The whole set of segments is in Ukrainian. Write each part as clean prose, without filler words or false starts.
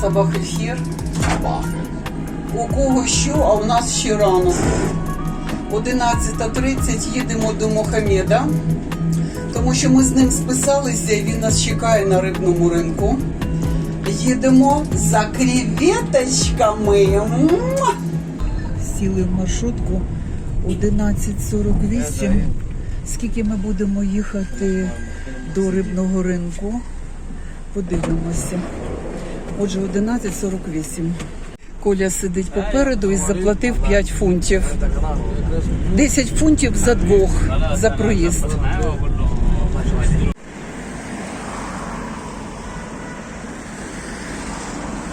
Сабах-ель-хір. У кого що, а у нас ще рано. 11:30 їдемо до Мохамеда, тому що ми з ним списалися і він нас чекає на рибному ринку. Їдемо за креветочками. Сіли в маршрутку 11:48. Скільки ми будемо їхати до рибного ринку? Подивимося. Отже, 11:48. Коля сидить попереду і заплатив 5 фунтів. 10 фунтів за двох, за проїзд.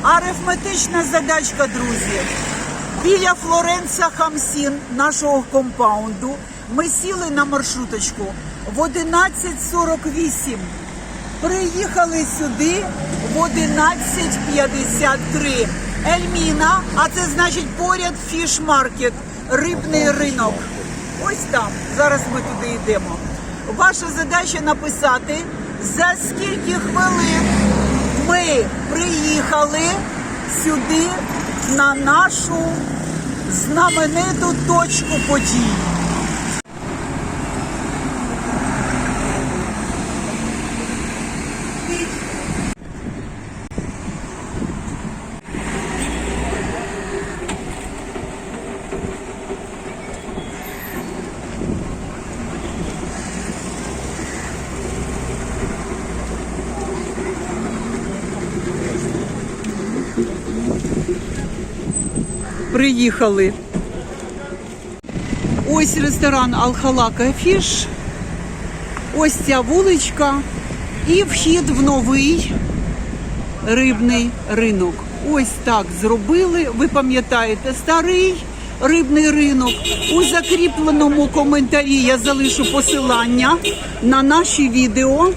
Арифметична задачка, друзі. Біля Флоренса Хамсін, нашого компаунду, ми сіли на маршруточку в 11:48. Приїхали сюди в 11:53. Ельміна, а це значить поряд фіш-маркет, рибний ринок. Ось там, зараз ми туди йдемо. Ваша задача написати, за скільки хвилин ми приїхали сюди на нашу знамениту точку подій. Приїхали. Ось ресторан Алхалака Фіш. Ось ця вуличка. І вхід в новий рибний ринок. Ось так зробили. Ви пам'ятаєте, старий рибний ринок. У закріпленому коментарі я залишу посилання на наші відео.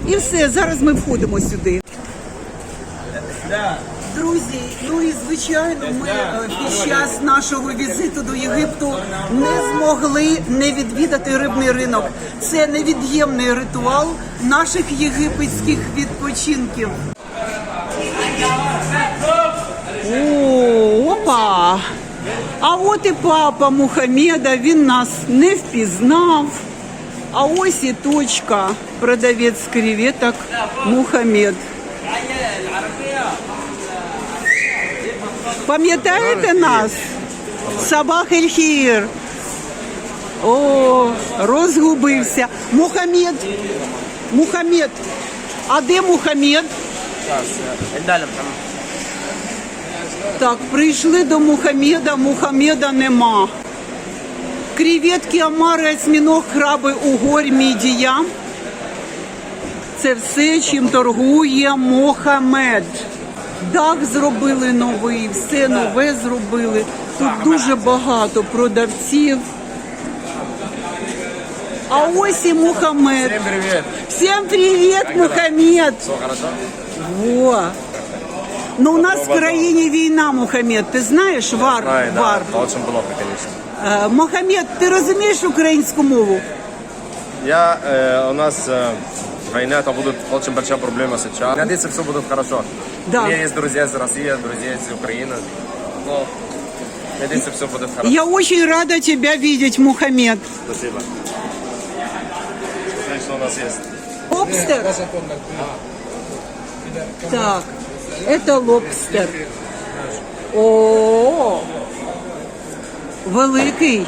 І все, зараз ми входимо сюди. Друзі, ну і звичайно, ми під час нашого візиту до Єгипту не змогли не відвідати рибний ринок. Це невід'ємний ритуал наших єгипетських відпочинків. О, опа! А от і папа Мухаммеда, він нас не впізнав. А ось і точка, продавець креветок Мухаммед. Пам'ятаєте нас? Сабах-ель-хір. О, розгубився. Мухаммед. А де Мухаммед? Так, прийшли до Мухаммеда, Мухаммеда нема. Креветки, омари, осьміног, краби, угорь, мідія. Це все, чим торгує Мохаммед. Дах зробили новий, все нове зробили. Тут дуже багато продавців. А ось і Мухаммед. Всем привет. Всем привет, Мухаммед. Все хорошо? Во. Ну, у нас в країні війна, Мухаммед. Ти знаєш? Вар. Да, очень плохо, конечно. Мухаммед, ти розумієш українську мову? У нас война, это будет очень большая проблема сейчас. Надеюсь, все будет хорошо. Да. У меня есть друзья из России, друзья из Украины. Но надеюсь, все будет хорошо. Я очень рада тебя видеть, Мухаммед. Спасибо. Смотри, что у нас есть. Лобстер? Так, это лобстер. О, великий.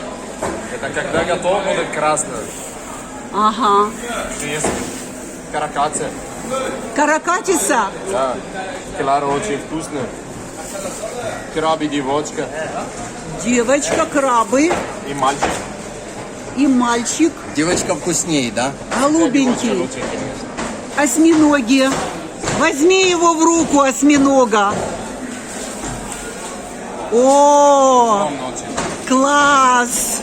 Это когда готов будет красный. Ага. Есть каракатица. Каракатиса. Да. Клара очень вкусная. Краби девочка Девочка, крабы и мальчик. и мальчик. Девочка вкуснее, да? Голубенький. Лучше, конечно. Осьминоги. Возьми его в руку, осьминога. О, Огромный очень. класс.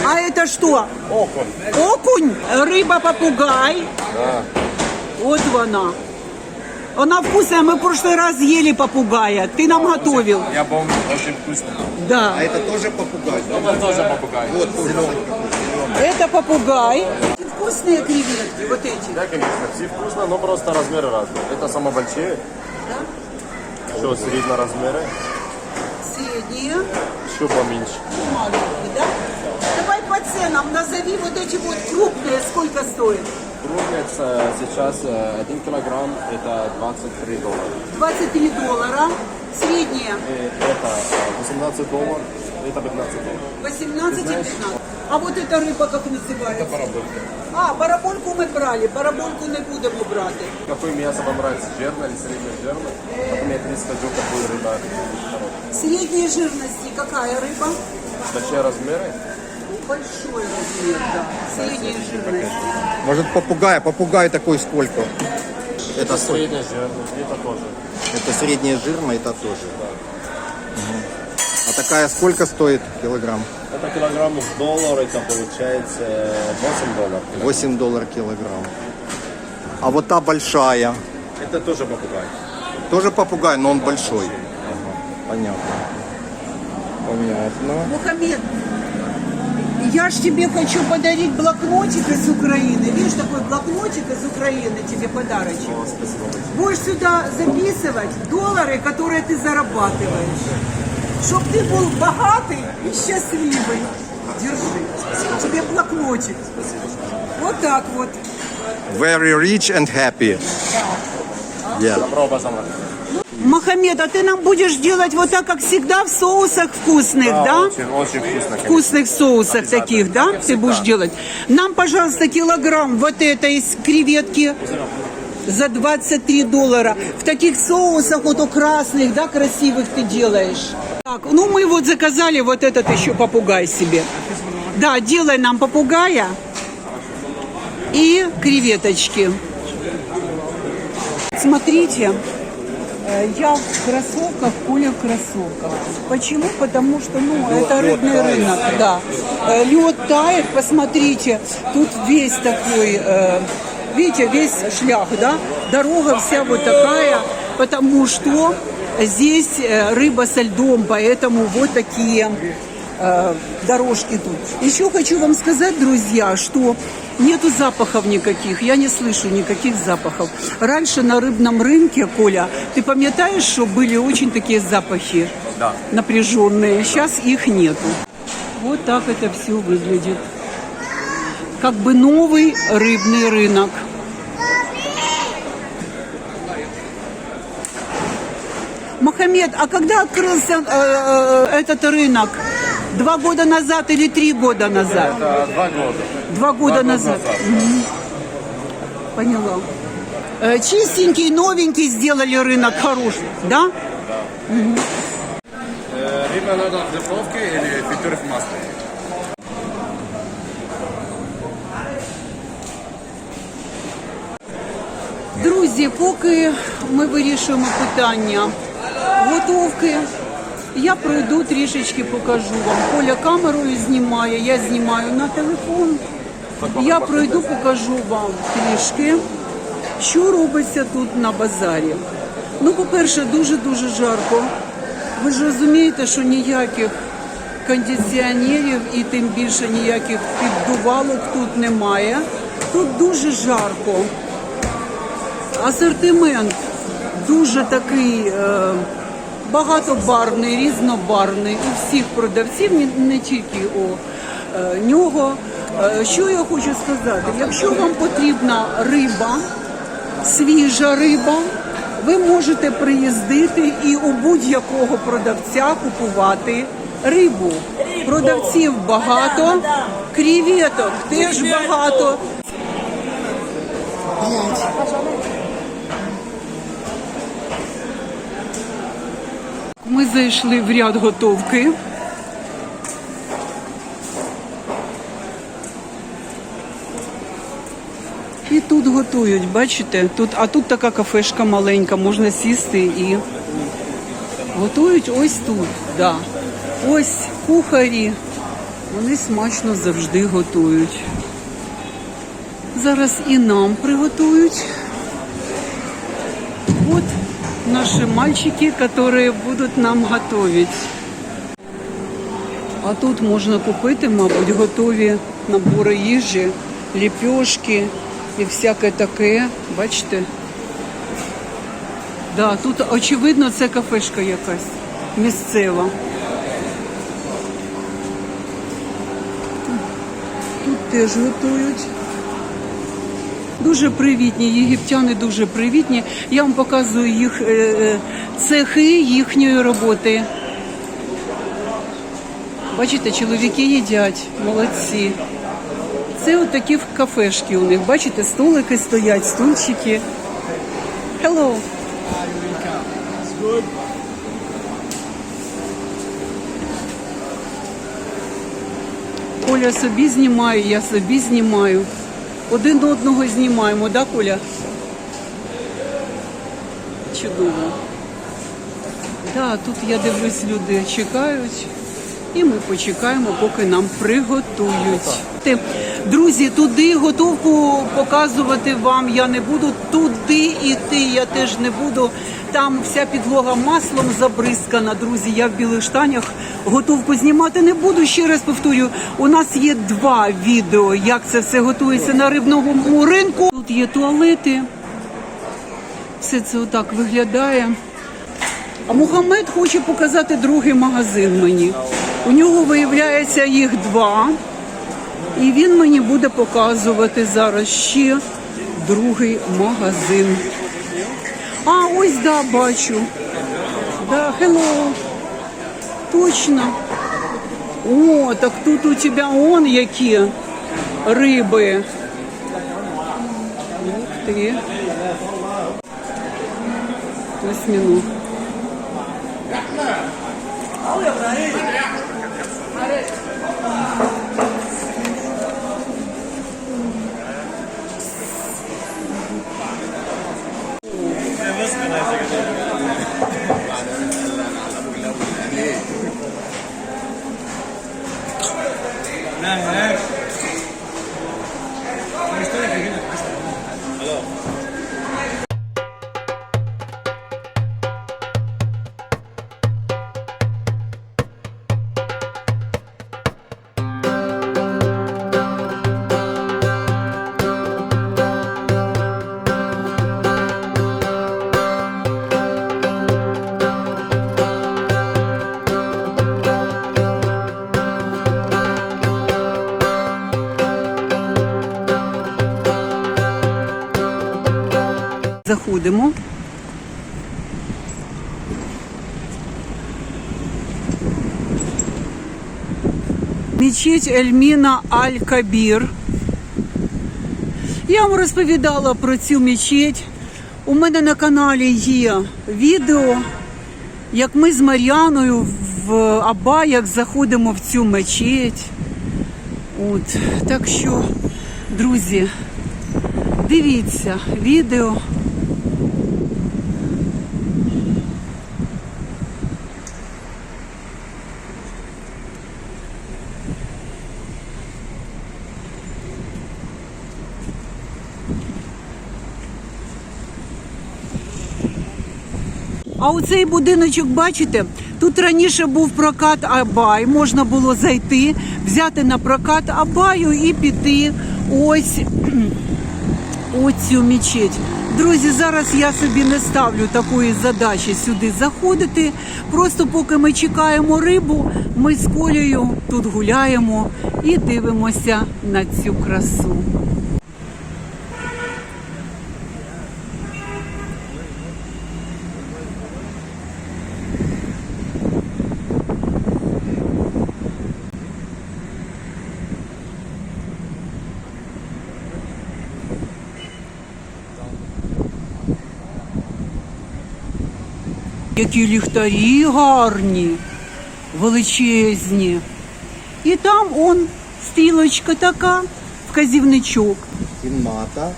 А это что? Окунь. Окунь? Рыба-попугай. Да. Вот она. Она вкусная. Мы в прошлый раз ели попугая. Ты нам готовил. Я помню, очень вкусно. Да. А это тоже попугай, да? Это тоже попугай. Вот зеленый какой, зеленый. Это попугай. Вкусные креветки, вот эти. Да, конечно, все вкусно, но просто размеры разные. Это самые большие, Да? еще средние размеры, Средние. еще поменьше. Маленькие, да? Давай по ценам назови вот эти вот крупные, сколько стоит? Крупные сейчас 1 килограмм, это $23. $23. Средние И это $18, это $15. 18 и 15. А вот эта рыба как называется? Барабулька. А, барабольку ми брали, барабольку не будемо брати. Какое мясо вам нравится, жирное или среднежирное? Потом я тебе скажу, какую рыба. Средней жирности какая рыба? Большие размеры. Большой размер, да. Средней жирности. Может попугай такой сколько? Это среднежирный, это тоже. Это среднежирно, это тоже. Мгм. А такая сколько стоит килограмм? Это килограмм в доллар, это получается $8. $8 килограмм. А вот та большая, Это тоже попугай. тоже попугай, но он большой. Понятно. Понятно. Мухаммед, я ж тебе хочу подарить блокнотик из Украины. Видишь, такой блокнотик из Украины тебе подарочек. О, спасибо большое. Будешь сюда записывать доллары, которые ты зарабатываешь. Чтоб ты был богатый и счастливый. Держи. Тебе блокнотик. Вот так вот. Very rich and happy. Yeah. Добро пожаловать. Мухаммед, а ты нам будешь делать вот так, как всегда, в соусах вкусных, да? Очень, очень вкусно. конечно. Вкусных соусах Обязательно. таких, да? Как и Ты всегда. будешь делать. Нам, пожалуйста, килограмм вот этой креветки за $23. В таких соусах, вот у красных, да, красивых ты делаешь. Так, ну мы вот заказали вот этот еще попугай себе. Да, делай нам попугая и креветочки. Смотрите, я в кроссовках, Коля в кроссовках. Почему? Потому что, это рыбный рынок, да. Лед тает, посмотрите, тут весь такой, видите, весь шлях, да. Дорога вся вот такая, потому что здесь рыба со льдом, поэтому вот такие дорожки тут. Еще хочу вам сказать, друзья, что нету запахов никаких, я не слышу никаких запахов. Раньше на рыбном рынке, Коля, ты пам'ятаешь, что были очень такие запахи Да. напряженные, сейчас их нету. Вот так это все выглядит. Как бы новый рыбный рынок. Мухаммед, а когда открылся этот рынок? 2 года назад или 3 года назад? Это 2 года. 2 года назад. Мгм. Поняла. Чистенький, новенький сделали рынок хороший, да? Рыба надо в духовке или фритюр в масле? Друзі, поки ми вирішуємо питання готовки, я пройду трішечки, покажу вам. Коля камерою знімає, я знімаю на телефон. Я пройду, покажу вам трішки, що робиться тут на базарі. Ну, по-перше, дуже-дуже жарко. Ви ж розумієте, що ніяких кондиціонерів і тим більше ніяких піддувалок тут немає. Тут дуже жарко. Асортимент дуже такий багатобарвний, різнобарвний у всіх продавців, не тільки у нього. Що я хочу сказати? Якщо вам потрібна риба, свіжа риба, ви можете приїздити і у будь-якого продавця купувати рибу. Продавців багато, креветок теж багато. Ми зайшли в ряд готовки. І тут готують, бачите? А тут така кафешка маленька, можна сісти і готують ось тут. Да. Ось кухарі, вони смачно завжди готують. Зараз і нам приготують. Вот наши мальчики, которые будут нам готовить. А тут можна купити, мабуть, готові набори їжі, ліпьошки і всяке таке. Бачите? Да, тут, очевидно, це кафешка якась місцева. Тут теж готують. Дуже привітні, єгиптяни дуже привітні. Я вам показую їх цехи їхньої роботи. Бачите, чоловіки їдять, молодці. Це отакі кафешки у них. Бачите, столики стоять, стульчики. Hello. Коля собі знімає, я собі знімаю. Один одного знімаємо, да, Коля? Чудово. Да, тут, я дивлюсь, люди чекають. І ми почекаємо, поки нам приготують. Друзі, туди готовку показувати вам я не буду. Туди йти я теж не буду. Там вся підлога маслом забризкана, друзі. Я в білих штанях готовку знімати не буду. Ще раз повторюю, у нас є 2 відео, як це все готується на рибному ринку. Тут є туалети. Все це отак виглядає. А Мухаммед хоче показати другий магазин мені. У нього, виявляється, їх 2. І він мені буде показувати зараз ще другий магазин. А, ось, да, бачу. Да, hello. Точно. О, так тут у тебе он які риби. Ух ти. Осьминог. Заходимо. Мечеть Ельміна Аль-Кабір. Я вам розповідала про цю мечеть. У мене на каналі є відео, як ми з Мар'яною в абаях заходимо в цю мечеть. От. Так що, друзі, дивіться відео. А оцей будиночок, бачите, тут раніше був прокат абай, можна було зайти, взяти на прокат абаю і піти ось у цю мечеть. Друзі, зараз я собі не ставлю такої задачі сюди заходити. Просто поки ми чекаємо рибу, ми з Колею тут гуляємо і дивимося на цю красу. Які ліхтарі гарні, величезні. І там он стрілочка така, вказівничок. Кімната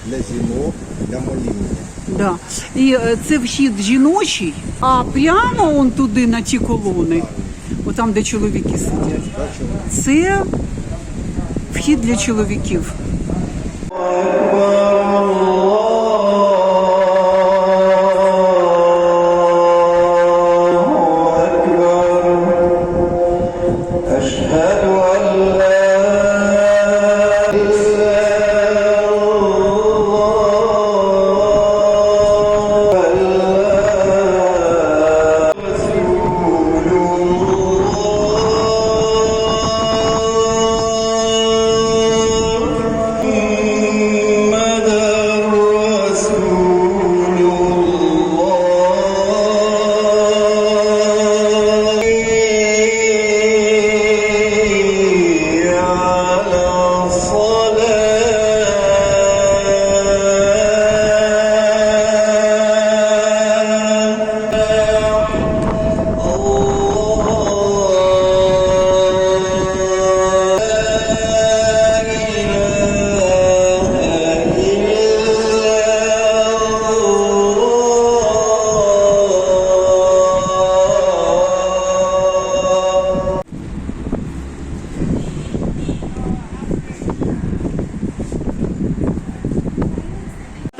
для жінок, для моління. Да. І це вхід жіночий, а прямо он туди на ті колони, отам, де чоловіки сидять, це вхід для чоловіків. أشهد أن لا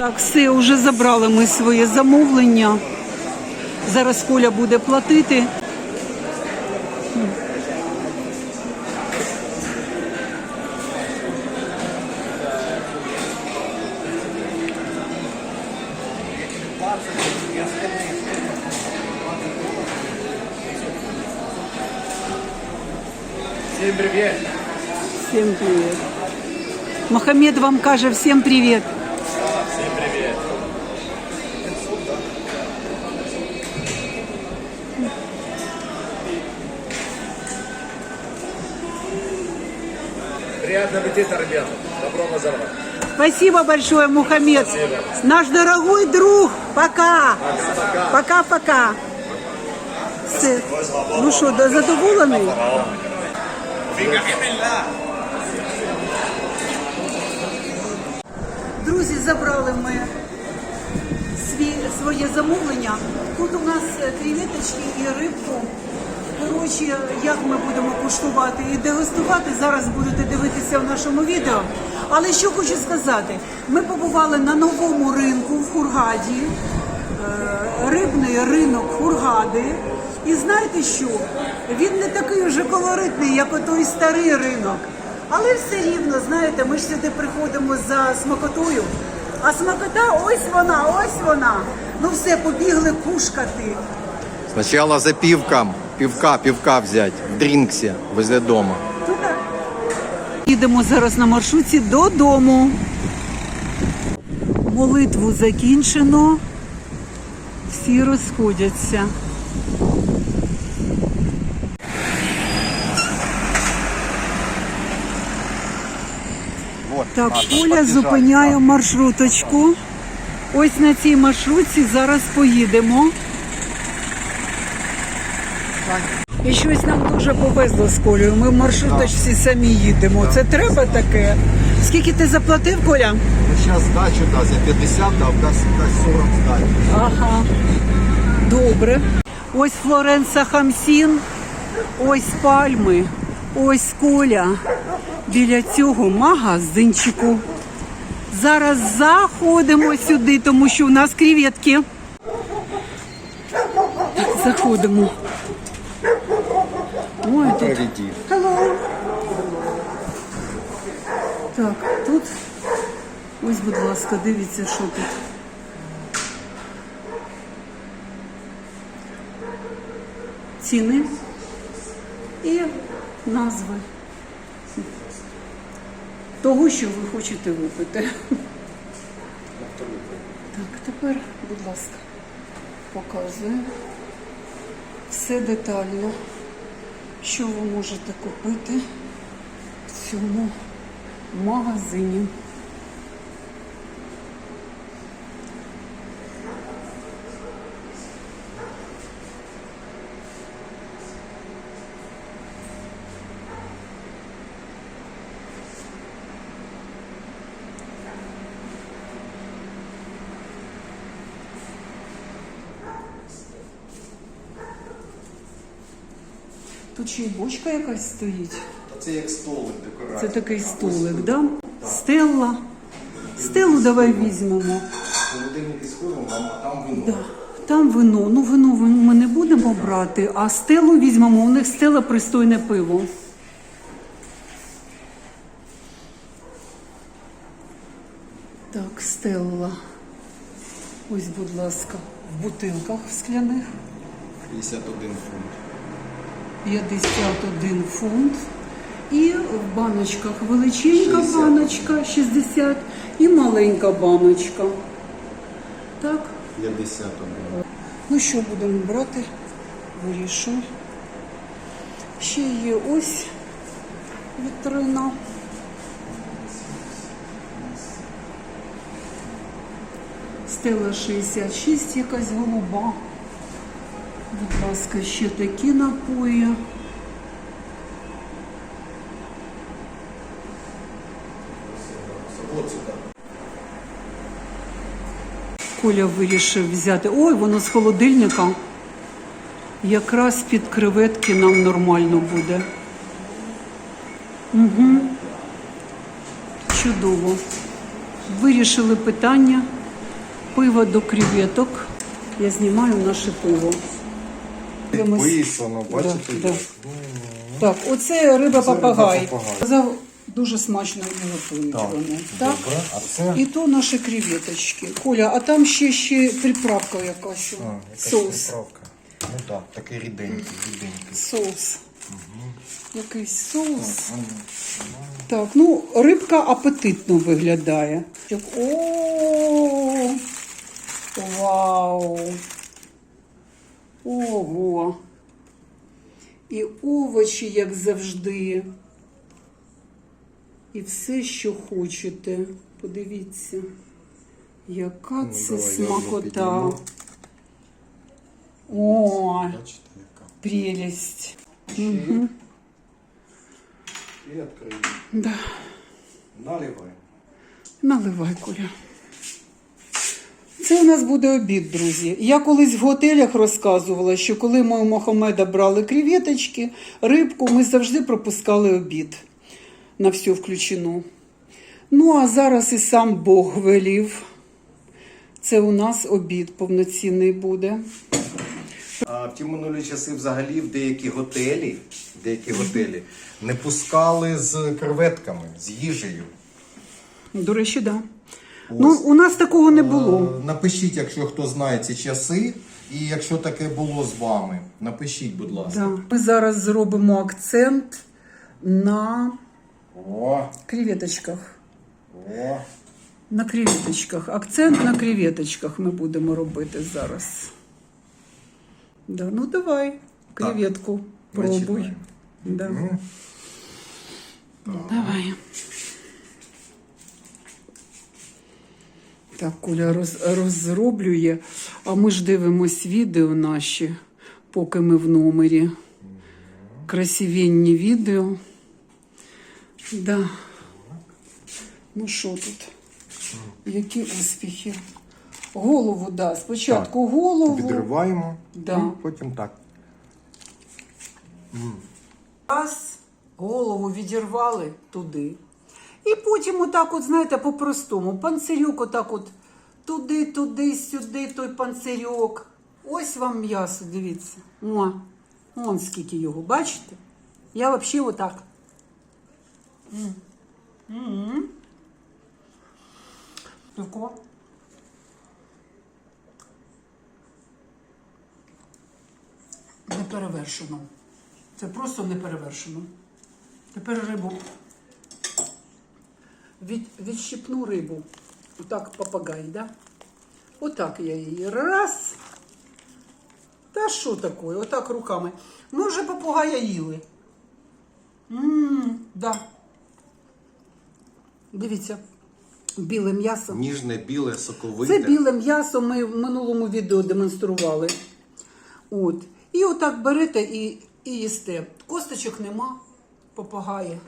Так, все, вже забрали ми своє замовлення. Зараз Коля буде платити. Всім привіт! Всім привіт. Мохамед вам каже всім привіт. Всім привіт! Приятного аппетита, ребята! Добро пожаловать! Спасибо большое, Мухаммед. Спасибо. Наш дорогой друг. Пока. Пока-пока. Все. Ну що, задоволений? Друзі, забрали ми своє замовлення. Тут у нас креветочки і рибку. Коротше, як ми будемо куштувати і дегустувати, зараз будете дивитися в нашому відео. Але що хочу сказати, ми побували на новому ринку в Хургаді, рибний ринок Хургади. І знаєте що? Він не такий вже колоритний, як отой старий ринок. Але все рівно, знаєте, ми ж сюди приходимо за смакотою. А смакота, ось вона. Ну все, побігли кушкати. Сначала за пивком. Пивка взять в Дринксе возле дома. Їдемо зараз на маршрутці додому. Молитву закінчено. Всі розходяться. Вот, Так, Маша, Коля побежали. зупиняє маршруточку. Ось на цій маршрутці зараз поїдемо. І щось нам дуже повезло з Колею. Ми в маршруточці самі їдемо. Це треба таке? Скільки ти заплатив, Коля? Сейчас сдачу даст, я 50 дав, дасть 40 сдачу. Ага. Добре. Ось Флоренса Хамсін, ось пальми, ось Коля. Біля цього магазинчику. Зараз заходимо сюди, тому що у нас креветки. Так, заходимо. Ой, тут. Hello. Так, тут. Ось, будь ласка, дивіться, що тут. Ціни і назви того, що ви хочете випити. Так, тепер, будь ласка, показую все детально, що ви можете купити в цьому магазині. Тут ще й бочка якась стоїть. Це як столик декорація. Це такий столик, да? Стелла. Стелу давай візьмемо. Холодильник із пивом, а там вино. Да. Там вино. Ну, вино ми не будемо брати, а стелу візьмемо. У них стела пристойне пиво. Так, стелла. Ось, будь ласка, в бутилках скляних. 51 фунт. 51 фунт. І в баночках величенька 60. баночка 60 і маленька баночка. Так. 51. Ну що будемо брати? Вирішуй. Ще є ось вітрина. Стела 66, якась голуба. Будь ласка, ще такі напої. Коля вирішив взяти. Ой, воно з холодильника. Якраз під креветки нам нормально буде. Угу. Чудово. Вирішили питання Пиво до креветок. Я знімаю наше пиво. Підписано, бачите? Да. Так, оце риба папагай. риба-папагай. Сказав, дуже смачно її готують Так, вони. Так? добре. А це? І то наші креветочки. Коля, а там ще приправка якась. Якась Соус. приправка. Ну так, такий ріденький. Соус. Якийсь соус. Так, ну, рибка апетитно виглядає. О, вау! Ого! І овочі, як завжди. І все, що хочете. Подивіться, яка це давай, я смакота. підніму. О, Бачите, яка. прелесть. І відкриємо. Да. Наливай. Наливай, Коля. Це у нас буде обід, друзі. Я колись в готелях розказувала, що коли ми у Мохамеда брали креветочки, рибку, ми завжди пропускали обід. На все включено. Ну, а зараз і сам Бог велів. Це у нас обід повноцінний буде. А в ті минулі часи взагалі в деякі готелі не пускали з креветками, з їжею. До речі, так. Да. Ну, у нас такого не було. Напишіть, якщо хто знає ці часи, і якщо таке було з вами. Напишіть, будь ласка. Да. Ми зараз зробимо акцент на О, креветочках. о. На креветочках. Акцент на креветочках ми будемо робити зараз. Да, ну давай, креветку пробуй. починаємо. Да. Давай. Так, Коля розроблює, а ми ж дивимось відео наші, поки ми в номері. Красивенні відео. Да. Ну що тут? Які успіхи? Голову, да. Спочатку голову. Відриваємо, Да. і потім так. Раз, голову відірвали туди. І потім отак от, знаєте, по-простому. Панцирьок отак от туди, сюди, той панцирьок. Ось вам м'ясо, дивіться. О, вон скільки його, бачите? Я взагалі отак. Пивко. Не перевершено. Це просто не перевершено. Тепер рибу. Відщипну рибу. Отак папагай, да? Отак я її. Раз. Та що таке? Отак руками. Ми вже попугая їли. Да. Дивіться. Біле м'ясо. Ніжне, біле, соковите. Це біле м'ясо ми в минулому відео демонстрували. От. І отак берете і їсте. Косточок нема, попагає.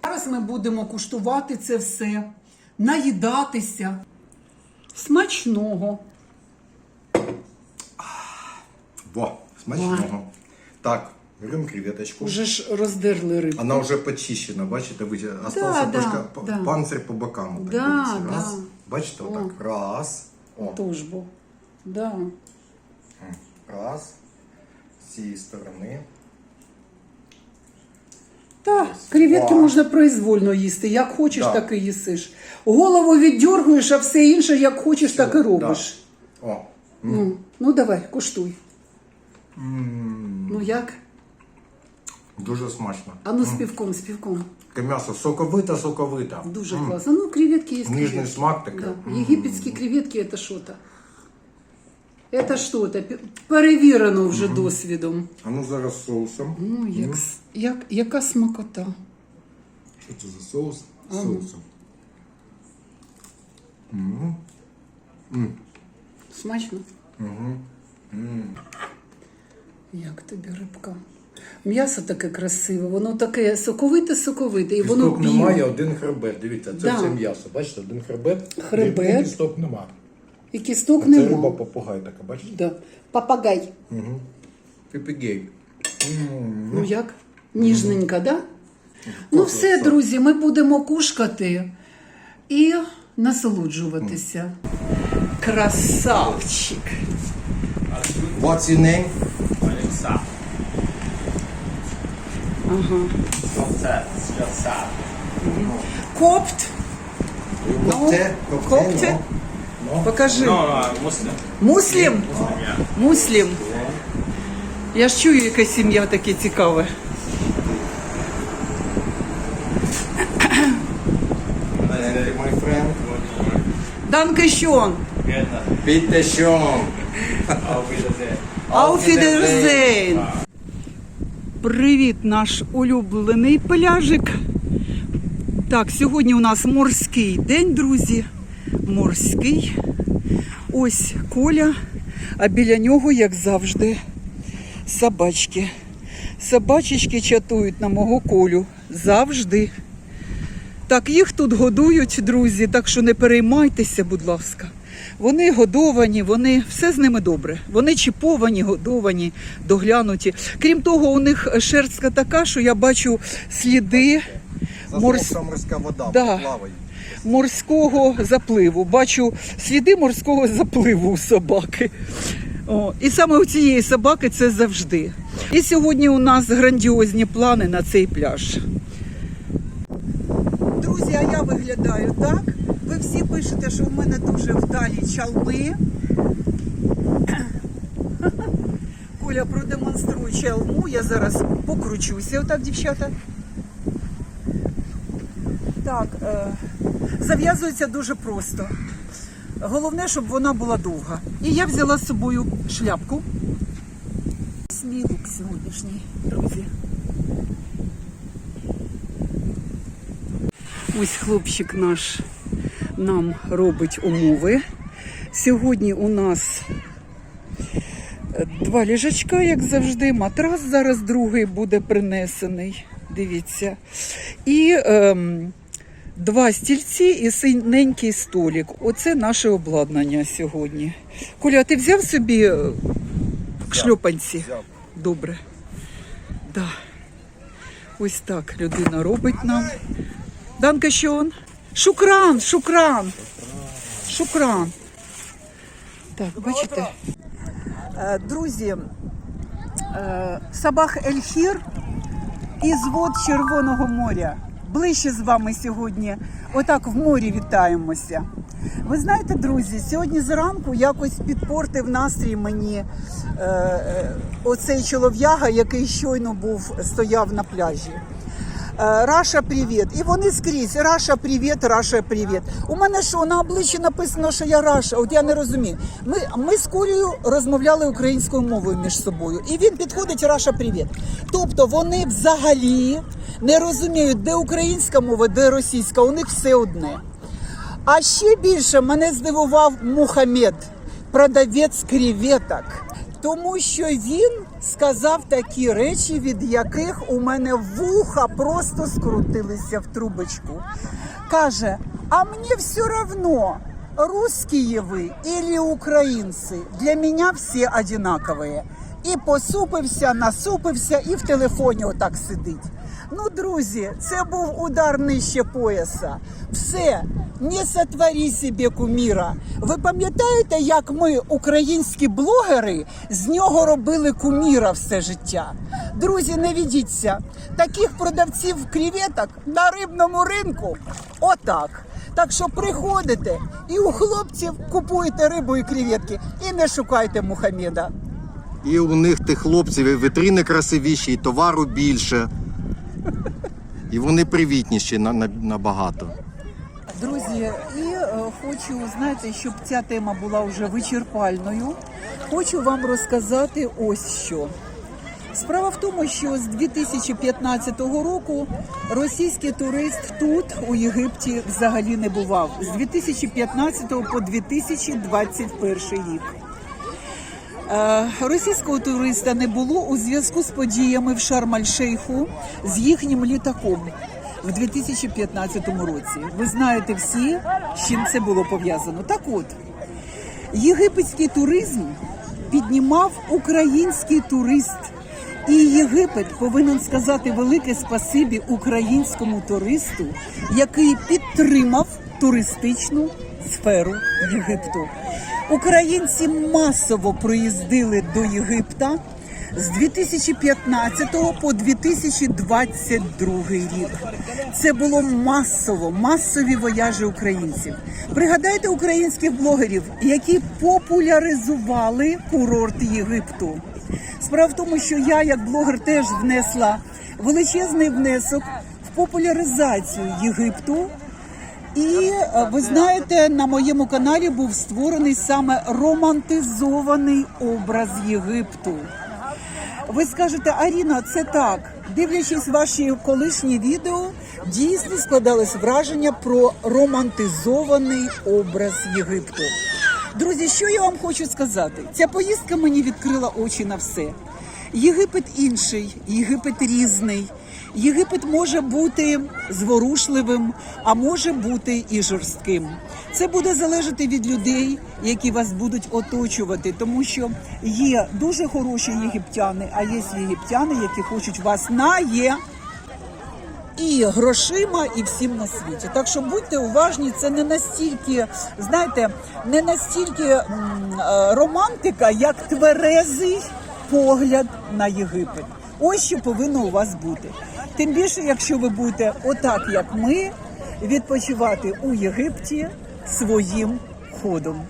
Зараз ми будемо куштувати це все, наїдатися. Смачного. Во, смачного. Так, беремо креветочку. Уже ж роздерли рибку. Вона вже почищена, бачите, остався да. панцир по бокам. Отак, Да, дивіться. Раз. да. Бачите, отак. Раз. О. Тож бо. Да. Раз. З цієї сторони. Так, креветки Два. можна произвольно їсти. Як хочеш, Да. так і їсиш. Голову віддергуєш, а все інше, як хочеш, так і робиш. Да. О. Ну давай, куштуй. Ну як? Дуже смачно. А ну з півком, з півком. Таке м'ясо соковите. Дуже класно. Ну, креветки есть Ніжний креветки. смак такий. Да. Єгипетські креветки – це що-то. Це що-то. Перевірено вже досвідом. А ну зараз соусом. Ну, яка смакота. Що це за соус? З соусом. Смачно? Як тобі рибка? М'ясо таке красиве, воно таке соковите-соковите. І воно Кісток біле. немає, один хребет. Дивіться, це Да. все м'ясо. Бачите, один хребет. Хребет. Кісток нема. І кісток Це нема. риба попугай така, бачите? Да. Папагай. Піпігей. Ну як? Ніжненька, да? Ну все, друзі, ми будемо кушкати. і насолоджуватися. Красавчик! What's your name? Копт. Копте? Копте. Покажи. Muslim. Муслім? Муслім. Я ж чую, яка сім'я таке цікаве. My friend. Данке шон. Bitte schön. Ауфідерзейн. Привіт, наш улюблений пляжик. Так, сьогодні у нас морський день, друзі. Морський. Ось Коля, а біля нього, як завжди, собачки. Собачечки чатують на мого Колю. Завжди. Так, їх тут годують, друзі, так що не переймайтеся, будь ласка. Вони годовані, все з ними добре. Вони чіповані, годовані, доглянуті. Крім того, у них шерстка така, що я бачу сліди Морська вода, Да. плаває. морського запливу. Бачу сліди морського запливу у собаки. О, і саме у цієї собаки це завжди. І сьогодні у нас грандіозні плани на цей пляж. Друзі, а я виглядаю так. Ви всі пишете, що в мене дуже вдалі чалми. Коля продемонструє чалму. Я зараз покручуся. Отак, дівчата. Так, зав'язується дуже просто. Головне, щоб вона була довга. І я взяла з собою шляпку. Мій лук сьогоднішній, друзі. Ось хлопчик наш нам робить умови. Сьогодні у нас 2 ліжачка, як завжди. Матрас зараз другий буде принесений. Дивіться. І 2 стільці і синенький столик. Оце наше обладнання сьогодні. Коля, а ти взяв собі шльопанці? Взяв. Добре. Да. Ось так людина робить нам. Данке шон. Шукран, шукран. Шукран. Так, бачите? Друзі, Сабах Ель-Хір із вод Червоного моря. Ближче з вами сьогодні. Отак в морі вітаємося. Ви знаєте, друзі, сьогодні зранку якось підпортив настрій мені оцей чолов'яга, який щойно стояв на пляжі. Раша, привіт. І вони скрізь. Раша, привіт, Раша, привіт. У мене що, на обличчі написано, що я Раша? От я не розумію. Ми з Колею розмовляли українською мовою між собою. І він підходить, Раша, привіт. Тобто вони взагалі не розуміють, де українська мова, де російська. У них все одне. А ще більше мене здивував Мухаммед, продавець креветок. Тому що він сказав такі речі, від яких у мене вуха просто скрутилися в трубочку. Каже, а мені все равно, русские вы или украинцы, для меня все одинаковые. І посупився, насупився і в телефоні отак сидить. Ну, друзі, це був удар нижче пояса. Все, не сотвори собі куміра. Ви пам'ятаєте, як ми, українські блогери, з нього робили куміра все життя? Друзі, не ведіться. Таких продавців креветок на рибному ринку отак. Так що приходите і у хлопців купуєте рибу і креветки і не шукайте Мухаммеда. І у них тих хлопців і вітрини красивіші, і товару більше. І вони привітніші набагато. Друзі, і хочу, знаєте, щоб ця тема була вже вичерпальною, хочу вам розказати ось що. Справа в тому, що з 2015 року російський турист тут, у Єгипті, взагалі не бував. З 2015 по 2021 рік. Російського туриста не було у зв'язку з подіями в Шарм-Аль-Шейху з їхнім літаком в 2015 році. Ви знаєте всі, з чим це було пов'язано. Так от, єгипетський туризм піднімав український турист. І Єгипет повинен сказати велике спасибі українському туристу, який підтримав туристичну сферу Єгипту. Українці масово приїздили до Єгипта з 2015 по 2022 рік. Це було масові вояжі українців. Пригадайте українських блогерів, які популяризували курорт Єгипту. Справа в тому, що я, як блогер, теж внесла величезний внесок в популяризацію Єгипту. І, ви знаєте, на моєму каналі був створений саме романтизований образ Єгипту. Ви скажете, Аріна, це так. Дивлячись ваші колишні відео, дійсно складалось враження про романтизований образ Єгипту. Друзі, що я вам хочу сказати? Ця поїздка мені відкрила очі на все. Єгипет інший, Єгипет різний. Єгипет може бути зворушливим, а може бути і жорстким. Це буде залежати від людей, які вас будуть оточувати, тому що є дуже хороші єгиптяни, а є єгиптяни, які хочуть вас і грошима, і всім на світі. Так що будьте уважні, це не настільки, знаєте, не настільки романтика, як тверезий погляд на Єгипет. Ось що повинно у вас бути. Тим більше, якщо ви будете отак, як ми, відпочивати у Єгипті своїм ходом.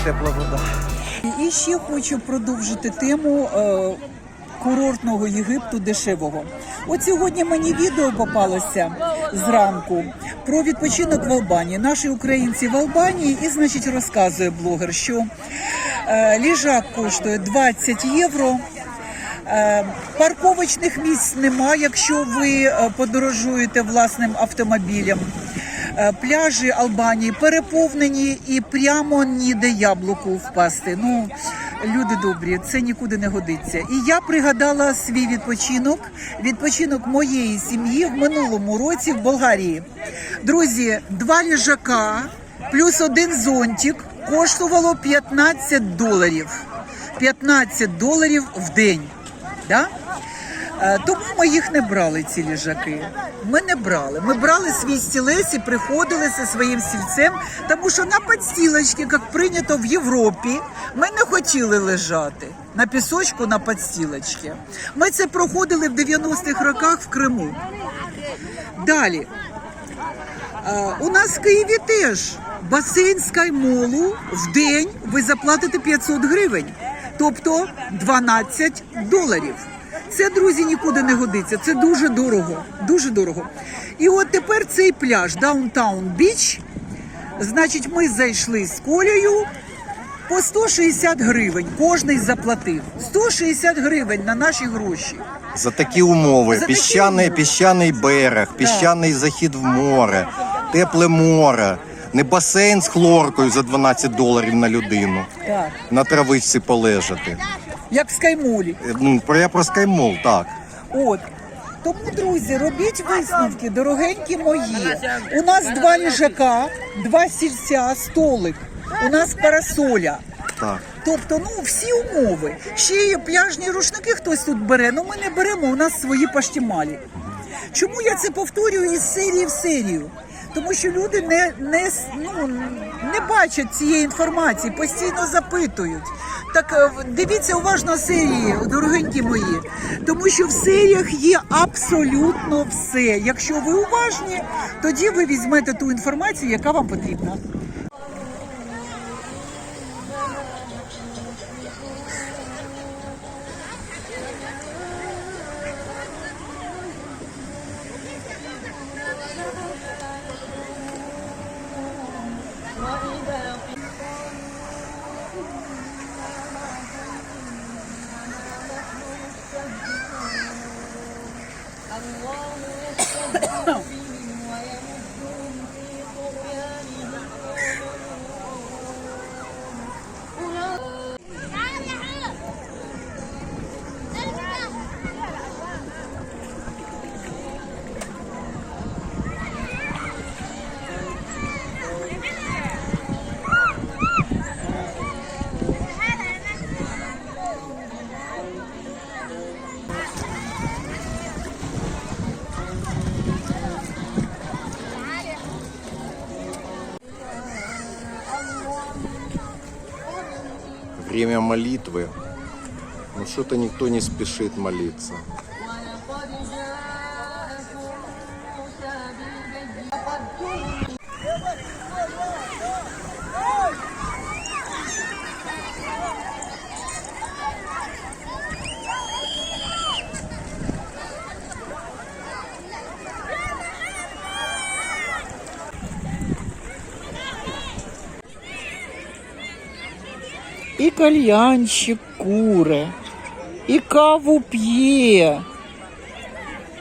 Тепла вода. І ще хочу продовжити тему курортного Єгипту дешевого. От сьогодні мені відео попалося зранку про відпочинок в Албанії. Наші українці в Албанії, і, значить, розказує блогер, що ліжак коштує 20 євро, парковочних місць немає, якщо ви подорожуєте власним автомобілем. Пляжі Албанії переповнені і прямо ніде яблуку впасти. Ну, люди добрі, це нікуди не годиться. І я пригадала свій відпочинок моєї сім'ї в минулому році в Болгарії. Друзі, 2 ліжака плюс 1 зонтик коштувало $15. $15 в день. Да? Тому ми їх не брали, ці ліжаки. Ми не брали. Ми брали свій стілець і приходили зі своїм стільцем, тому що на підстілочці, як прийнято в Європі, ми не хотіли лежати на пісочку на підстілочці. Ми це проходили в 90-х роках в Криму. Далі. У нас в Києві теж басейн SkyMall в день ви заплатите 500 гривень, тобто $12. Це, друзі, нікуди не годиться. Це дуже дорого. Дуже дорого. І от тепер цей пляж Даунтаун Біч. Значить, ми зайшли з Колею по 160 гривень. Кожний заплатив. 160 гривень на наші гроші. За такі умови. Піщаний берег, піщаний захід в море, тепле море. Не басейн з хлоркою за $12 на людину. Так. На травичці полежати. Як в SkyMall. Ну, я про SkyMall, так. От. Тому, друзі, робіть висновки, дорогенькі мої. У нас 2 ліжака, 2 стільця, столик. У нас парасоля. Так. Тобто, ну, всі умови. Ще є пляжні рушники, хтось тут бере, але ми не беремо, у нас свої паштімалі. Чому я це повторюю із серії в серію? Тому що люди не бачать цієї інформації, постійно запитують. Так дивіться уважно серії, дорогенькі мої, тому що в серіях є абсолютно все. Якщо ви уважні, тоді ви візьмете ту інформацію, яка вам потрібна. Время молитвы. Но что-то никто не спешит молиться. І кальянчик куре, і каву п'є.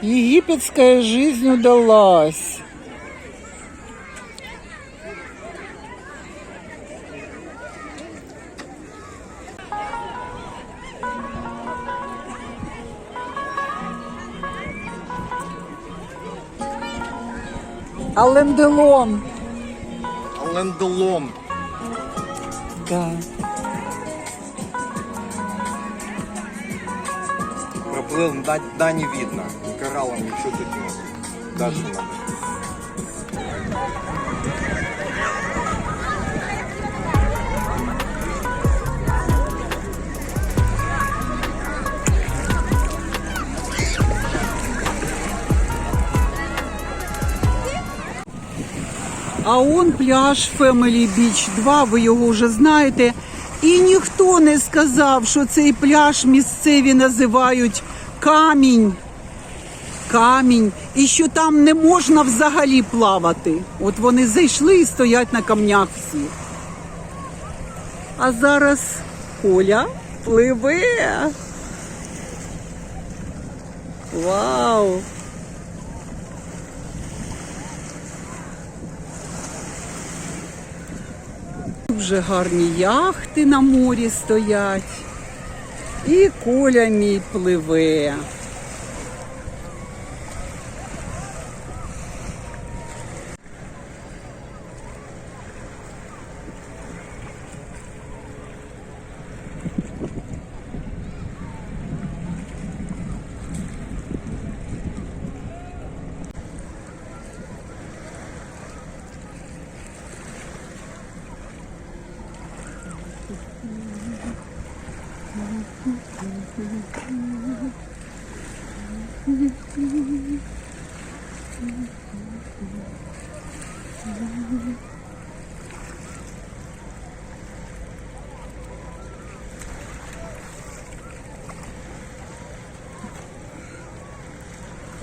Єгипетська жизнь удалась. Ален Делон. Ален Делон. Да. Проплыл, да, не видно. Кораллом ничего тут нет. Даже надо. А он пляж Family Beach 2, ви його вже знаєте. І ніхто не сказав, що цей пляж місцеві називають камінь. Камінь. І що там не можна взагалі плавати. От вони зайшли і стоять на камнях всі. А зараз Коля пливе. Вау! Дуже гарні яхти на морі стоять. І Коля мій пливе.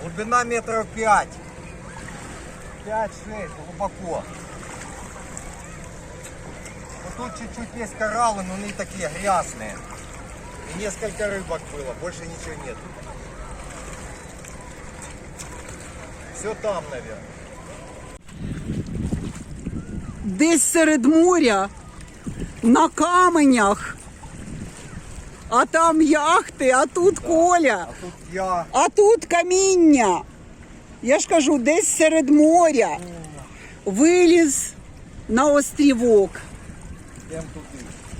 Глубина метров 5. 5-6, глубоко. Вот тут чуть-чуть есть кораллы, но они такие грязные. И несколько рыбок было, больше ничего нет. Все там, наверное. Десь серед моря, на каменях, А там яхти, а тут Коля, Тут я. а тут каміння. Я ж кажу, десь серед моря виліз на острівок. Йдемо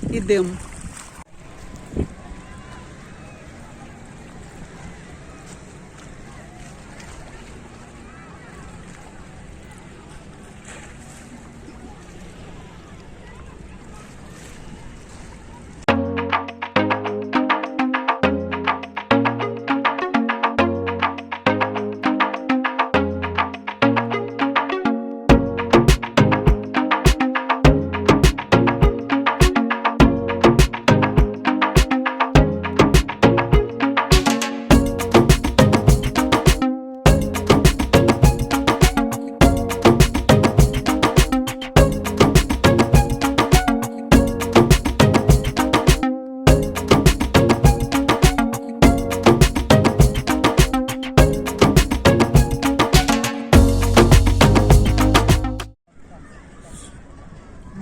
туди. Ідемо.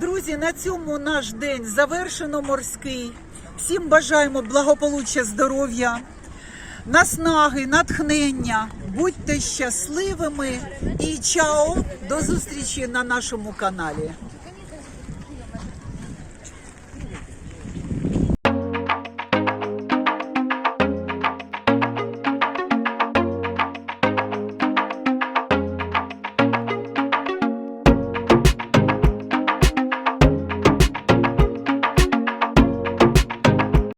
Друзі, на цьому наш день завершено морський. Всім бажаємо благополуччя, здоров'я, наснаги, натхнення. Будьте щасливими і чао! До зустрічі на нашому каналі.